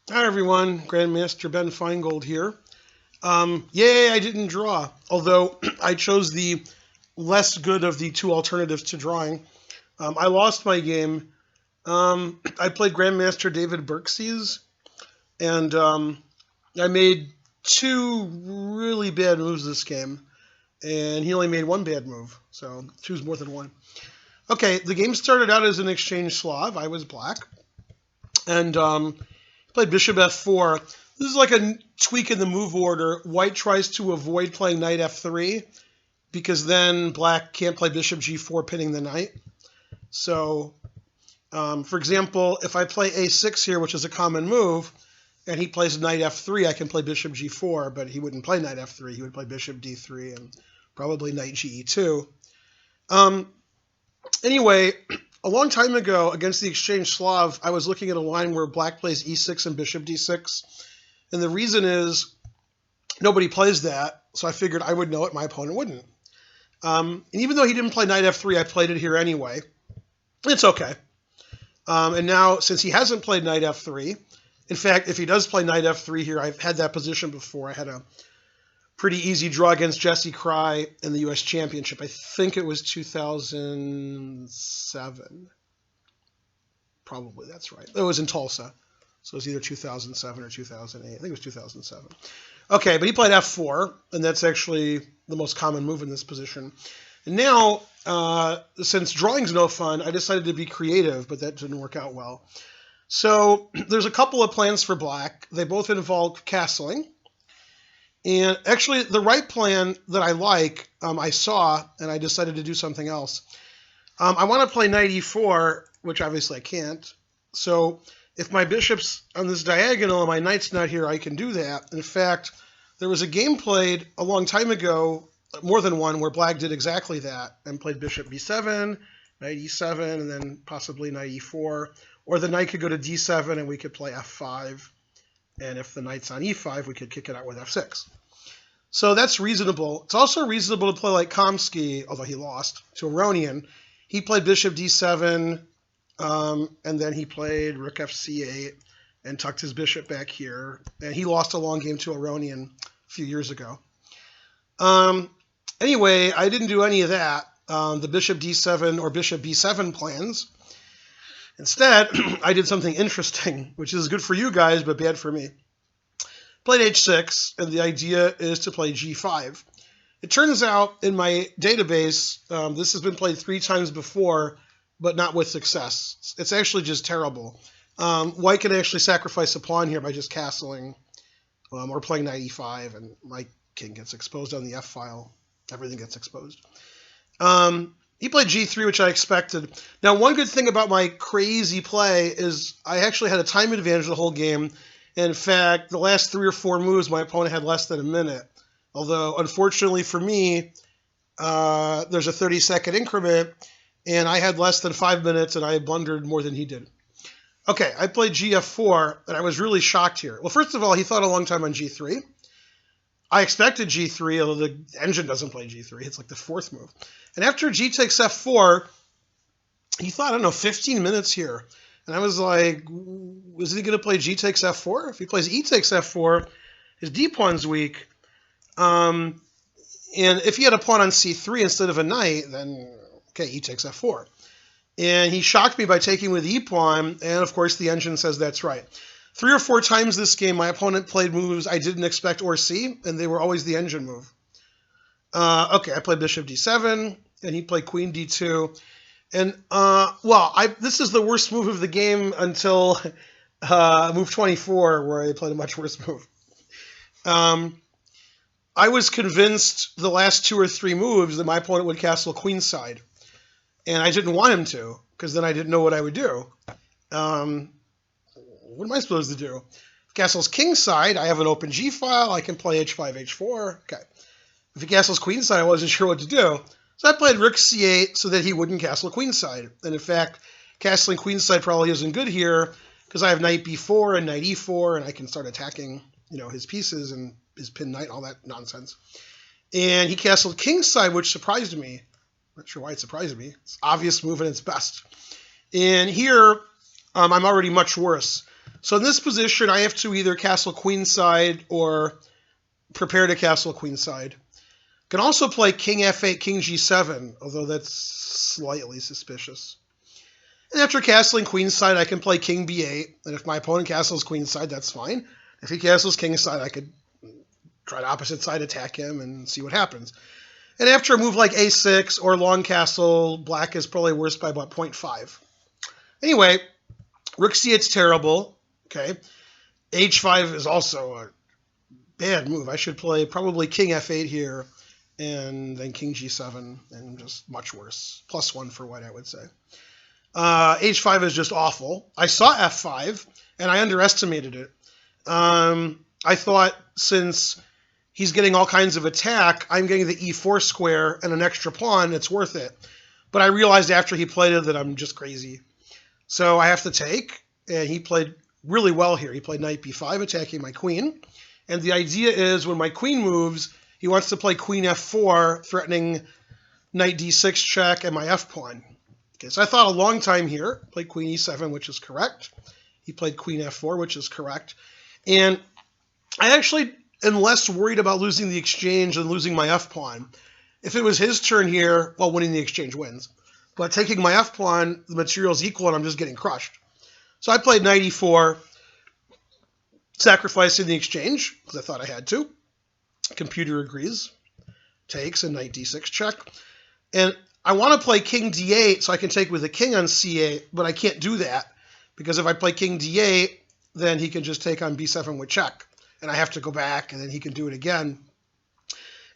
Hi everyone, Grandmaster Ben Finegold here. Yay, I didn't draw, although I chose the less good of the two alternatives to drawing. I lost my game. I played Grandmaster David Berczes, and I made two really bad moves this game, and he only made one bad move, so two's more than one. Okay, the game started out as an exchange Slav. I was black, and played bishop f4. This is like a tweak in the move order. White tries to avoid playing knight f3 because then black can't play bishop g4 pinning the knight. So, for example, if I play a6 here, which is a common move, and he plays knight f3, I can play bishop g4, but he wouldn't play knight f3. He would play bishop d3 and probably knight ge2. Anyway, a long time ago against the exchange Slav, I was looking at a line where black plays e6 and bishop d6. And the reason is nobody plays that, so I figured I would know it, my opponent wouldn't. And even though he didn't play knight f3, I played it here anyway. It's okay. And now, since he hasn't played knight f3, in fact, if he does play knight f3 here, I've had that position before. I had a pretty easy draw against Jesse Cry in the U.S. Championship. I think it was 2007. Probably, that's right. It was in Tulsa. So it was either 2007 or 2008. I think it was 2007. Okay, but he played f4, and that's actually the most common move in this position. And now, since drawing's no fun, I decided to be creative, but that didn't work out well. So there's a couple of plans for black. They both involve castling. And actually, the right plan that I like, I saw, and I decided to do something else. I want to play knight e4, which obviously I can't. So if my bishop's on this diagonal and my knight's not here, I can do that. In fact, there was a game played a long time ago, more than one, where black did exactly that and played bishop b7, knight e7, and then possibly knight e4. Or the knight could go to d7 and we could play f5. And if the knight's on e5, we could kick it out with f6. So that's reasonable. It's also reasonable to play like Kamsky, although he lost, to Aronian. He played bishop d7, and then he played rook fc8 and tucked his bishop back here. And he lost a long game to Aronian a few years ago. Anyway, I didn't do any of that, the bishop d7 or bishop b7 plans. Instead, I did something interesting, which is good for you guys, but bad for me. Played h6, and the idea is to play g5. It turns out in my database, this has been played 3 times before, but not with success. It's actually just terrible. White can actually sacrifice a pawn here by just castling or playing knight e5, and my king gets exposed on the f-file. Everything gets exposed. He played g3, which I expected. Now, one good thing about my crazy play is I actually had a time advantage the whole game. In fact, the last 3 or 4 moves, my opponent had less than a minute. Although, unfortunately for me, there's a 30-second increment, and I had less than 5 minutes, and I blundered more than he did. Okay, I played gf4, and I was really shocked here. Well, first of all, he thought a long time on g3. I expected g3, although the engine doesn't play g3. It's like the 4th move. And after g takes f4, he thought, I don't know, 15 minutes here. And I was like, is he going to play g takes f4? If he plays e takes f4, his d pawn's weak. And if he had a pawn on c3 instead of a knight, then, okay, e takes f4. And he shocked me by taking with e pawn, and of course the engine says that's right. 3 or 4 times this game, my opponent played moves I didn't expect or see, and they were always the engine move. Okay, I played bishop d7, and he played queen d2. And, this is the worst move of the game until move 24, where I played a much worse move. I was convinced the last 2 or 3 moves that my opponent would castle queenside. And I didn't want him to, because then I didn't know what I would do. What am I supposed to do? If castle's kingside, I have an open g-file. I can play h5, h4. Okay. If he castles queenside, I wasn't sure what to do. So I played rook c8 so that he wouldn't castle queenside. And in fact, castling queenside probably isn't good here because I have knight b4 and knight e4, and I can start attacking, his pieces and his pin knight, all that nonsense. And he castled kingside, which surprised me. I'm not sure why it surprised me. It's an obvious move and it's best. And here, I'm already much worse. So in this position, I have to either castle queenside or prepare to castle queenside. Can also play king f8, king g7, although that's slightly suspicious. And after castling queenside, I can play king b8, and if my opponent castles queenside, that's fine. If he castles kingside, I could try to opposite side attack him and see what happens. And after a move like a6 or long castle, black is probably worse by about 0.5. Anyway, rook c8's terrible. Okay, h5 is also a bad move. I should play probably king f8 here, and then king g7, and just much worse. +1 for white, I would say. h5 is just awful. I saw f5, and I underestimated it. I thought since he's getting all kinds of attack, I'm getting the e4 square and an extra pawn, it's worth it. But I realized after he played it that I'm just crazy. So I have to take, and he played really well here. He played knight b5, attacking my queen. And the idea is when my queen moves, he wants to play queen f4, threatening knight d6 check and my f-pawn. Okay, so I thought a long time here. Played queen e7, which is correct. He played queen f4, which is correct. And I actually am less worried about losing the exchange than losing my f-pawn. If it was his turn here, well, winning the exchange wins. But taking my f-pawn, the material's equal, and I'm just getting crushed. So I played knight e4, sacrificing the exchange, because I thought I had to. Computer agrees. Takes, and knight d6 check. And I want to play king d8 so I can take with the king on c8, but I can't do that, because if I play king d8, then he can just take on b7 with check. And I have to go back, and then he can do it again.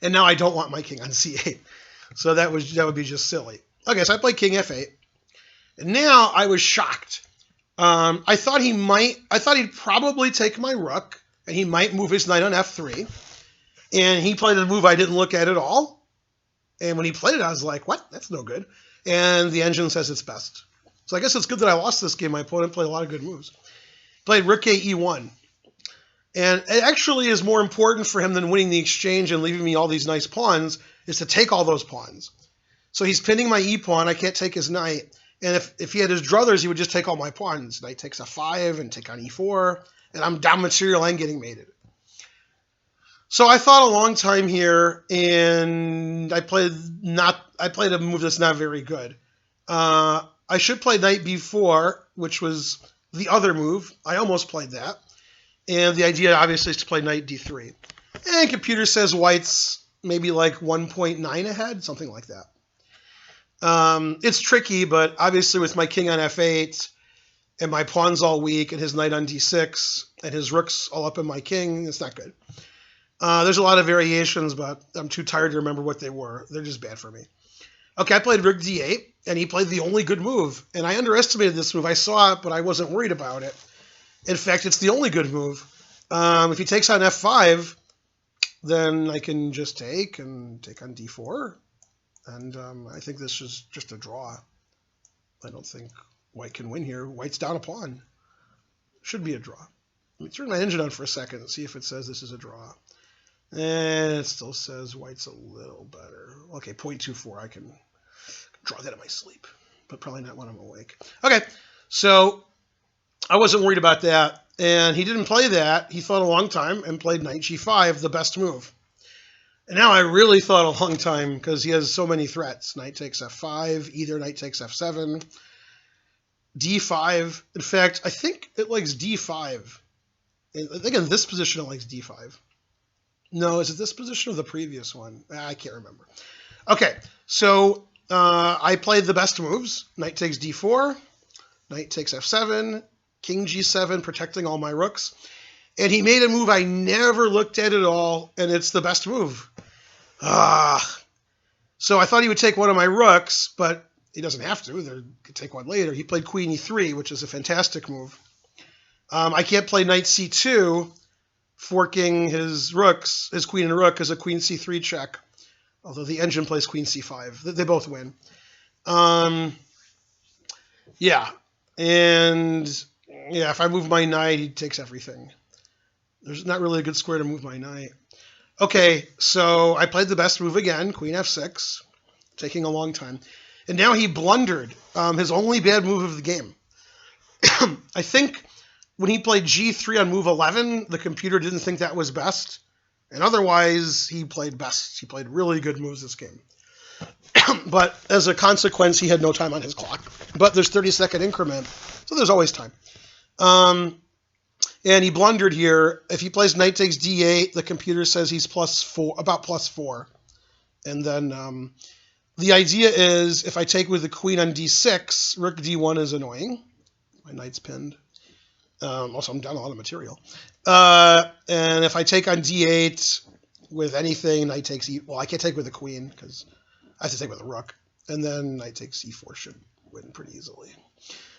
And now I don't want my king on c8. So that would be just silly. Okay, so I played king f8. And now I was shocked. I thought he'd probably take my rook, and he might move his knight on f3. And he played a move I didn't look at all. And when he played it, I was like, what? That's no good. And the engine says it's best. So I guess it's good that I lost this game. My opponent played a lot of good moves. Played rook a e1. And it actually is more important for him than winning the exchange and leaving me all these nice pawns is to take all those pawns. So he's pinning my e-pawn. I can't take his knight. And if he had his druthers, he would just take all my pawns. Knight takes a5 and take on e4. And I'm down material and getting mated. So I thought a long time here, and I played a move that's not very good. I should play knight b4, which was the other move. I almost played that. And the idea, obviously, is to play knight d3. And computer says white's maybe like 1.9 ahead, something like that. It's tricky, but obviously with my king on f8 and my pawns all weak and his knight on d6 and his rooks all up in my king, it's not good. There's a lot of variations, but I'm too tired to remember what they were. They're just bad for me. Okay, I played rook d8, and he played the only good move. And I underestimated this move. I saw it, but I wasn't worried about it. In fact, it's the only good move. If he takes on f5, then I can just take and take on d4. And I think this is just a draw. I don't think white can win here. White's down a pawn. Should be a draw. Let me turn my engine on for a second and see if it says this is a draw. And it still says white's a little better. Okay, 0.24. I can draw that in my sleep, but probably not when I'm awake. Okay, so I wasn't worried about that. And he didn't play that. He thought a long time and played knight g5, the best move. And now I really thought a long time because he has so many threats. Knight takes f5, either knight takes f7, d5. In fact, I think it likes d5. I think in this position it likes d5. No, is it this position or the previous one? I can't remember. Okay, so I played the best moves. Knight takes d4, knight takes f7, king g7, protecting all my rooks. And he made a move I never looked at all, and it's the best move. So I thought he would take one of my rooks, but he doesn't have to. He could take one later. He played queen e3, which is a fantastic move. I can't play knight c2, forking his rooks, his queen and rook, as a queen c3 check. Although the engine plays queen c5. They both win. Yeah. And yeah, if I move my knight, he takes everything. There's not really a good square to move my knight. Okay, so I played the best move again, queen f6, taking a long time. And now he blundered his only bad move of the game. I think when he played G3 on move 11, the computer didn't think that was best. And otherwise, he played best. He played really good moves this game. But as a consequence, he had no time on his clock. But there's 30-second increment, so there's always time. And he blundered here. If he plays knight takes d8, the computer says he's +4, about +4. And then the idea is if I take with the queen on d6, rook d1 is annoying. My knight's pinned. Also, I'm down a lot of material. And if I take on d8 with anything, knight takes e. Well, I can't take with the queen because I have to take with a rook. And then knight takes e4 should win pretty easily.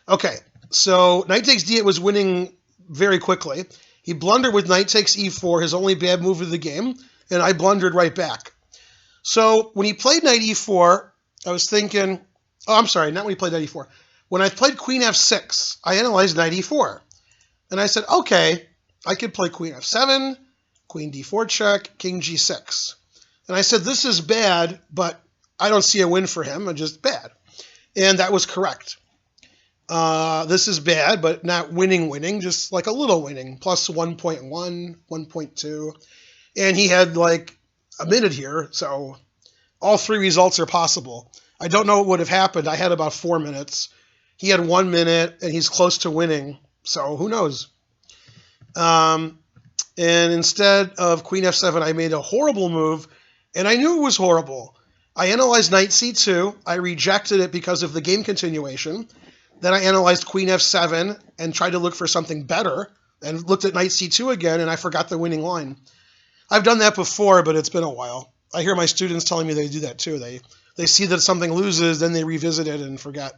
Okay, so knight takes d8 was winning very quickly. He blundered with knight takes e4, his only bad move of the game, and I blundered right back. So when he played knight e4, I was thinking, oh, I'm sorry, not when he played knight e4. When I played queen f6, I analyzed knight e4. And I said, okay, I could play queen f7, queen d4 check, king g6. And I said, this is bad, but I don't see a win for him, it's just bad. And that was correct. This is bad, but not winning, just like a little winning, plus 1.1, 1.2. And he had like a minute here, so all three results are possible. I don't know what would have happened. I had about 4 minutes. He had 1 minute, and he's close to winning, so who knows? And instead of queen f7, I made a horrible move, and I knew it was horrible. I analyzed knight c2. I rejected it because of the game continuation. Then I analyzed queen f7 and tried to look for something better and looked at knight c2 again, and I forgot the winning line. I've done that before, but it's been a while. I hear my students telling me they do that too. They see that something loses, then they revisit it and forget.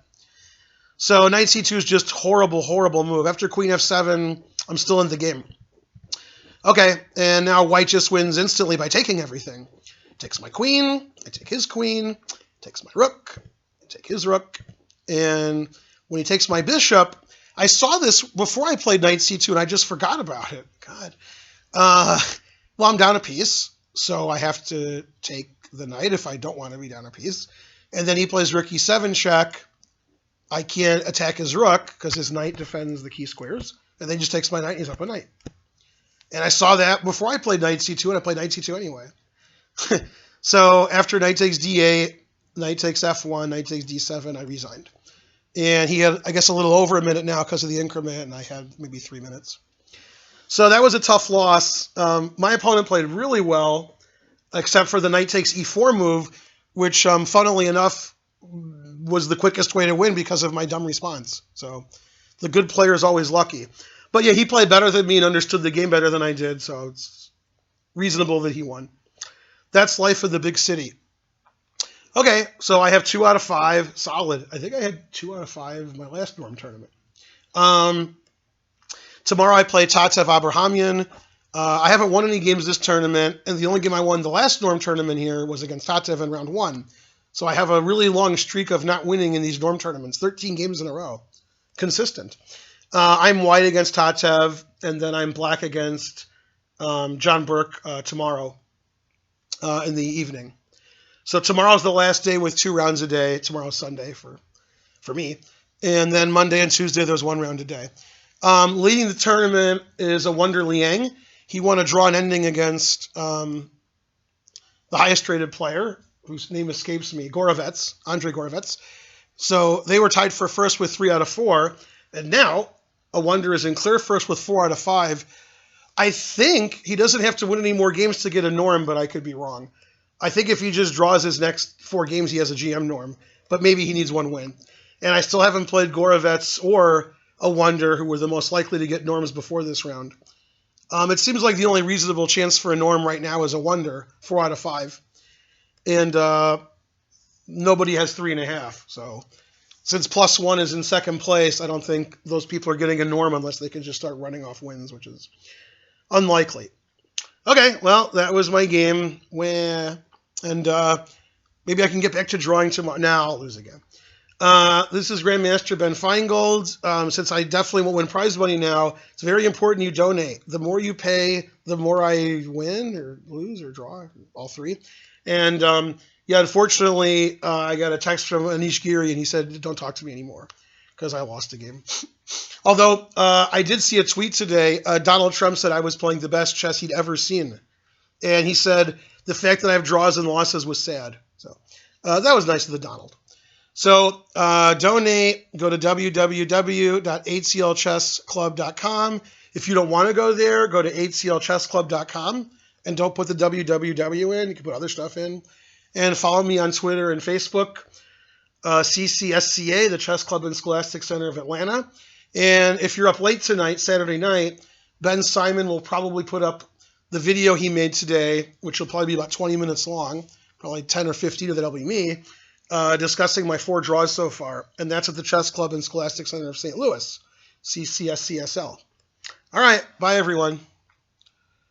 So knight c2 is just horrible move. After queen f7, I'm still in the game. Okay, and now white just wins instantly by taking everything. Takes my queen, I take his queen, takes my rook, I take his rook, and when he takes my bishop, I saw this before I played knight c2, and I just forgot about it. God. Well, I'm down a piece, so I have to take the knight if I don't want to be down a piece. And then he plays rook e7 check. I can't attack his rook because his knight defends the key squares. And then he just takes my knight and he's up a knight. And I saw that before I played knight c2, and I played knight c2 anyway. So after knight takes d8, knight takes f1, knight takes d7, I resigned. And he had, I guess, a little over a minute now because of the increment, and I had maybe 3 minutes. So that was a tough loss. My opponent played really well, except for the knight takes e4 move, which, funnily enough, was the quickest way to win because of my dumb response. So the good player is always lucky. But yeah, he played better than me and understood the game better than I did, so it's reasonable that he won. That's life of the big city. Okay, so I have 2 out of 5. Solid. I think I had 2 out of 5 in my last Norm tournament. Tomorrow I play Tatev Abrahamian. I haven't won any games this tournament, and the only game I won the last Norm tournament here was against Tatev in round 1. So I have a really long streak of not winning in these Norm tournaments, 13 games in a row. Consistent. I'm white against Tatev, and then I'm black against John Burke tomorrow in the evening. So tomorrow's the last day with 2 rounds a day. Tomorrow's Sunday for me. And then Monday and Tuesday, there's 1 round a day. Leading the tournament is a Wonder Liang. He won a draw and ending against the highest rated player, whose name escapes me, Andrei Gorovets. So they were tied for first with 3 out of 4. And now a Wonder is in clear first with 4 out of 5. I think he doesn't have to win any more games to get a Norm, but I could be wrong. I think if he just draws his next 4 games, he has a GM Norm. But maybe he needs 1 win. And I still haven't played Gorovets or a Wonder, who were the most likely to get Norms before this round. It seems like the only reasonable chance for a Norm right now is a Wonder, 4 out of 5. And nobody has 3.5. So since +1 is in second place, I don't think those people are getting a Norm unless they can just start running off wins, which is unlikely. Okay, well, that was my game. And maybe I can get back to drawing tomorrow. Now I'll lose again. This is Grandmaster Ben Finegold. Since I definitely won't win prize money now, it's very important you donate. The more you pay, the more I win or lose or draw, all 3. And yeah, unfortunately, I got a text from Anish Giri, and he said, don't talk to me anymore. because I lost a game. Although I did see a tweet today. Donald Trump said I was playing the best chess he'd ever seen. And he said the fact that I have draws and losses was sad. So that was nice of the Donald. So donate. Go to www.8clchessclub.com. If you don't want to go there, go to 8clchessclub.com. And don't put the www in. You can put other stuff in. And follow me on Twitter and Facebook. CCSCA, the Chess Club and Scholastic Center of Atlanta. And if you're up late tonight, Saturday night, Ben Simon will probably put up the video he made today, which will probably be about 20 minutes long, probably 10 or 15 of that will be me, discussing my 4 draws so far. And that's at the Chess Club and Scholastic Center of St. Louis, CCSCSL. All right, bye everyone.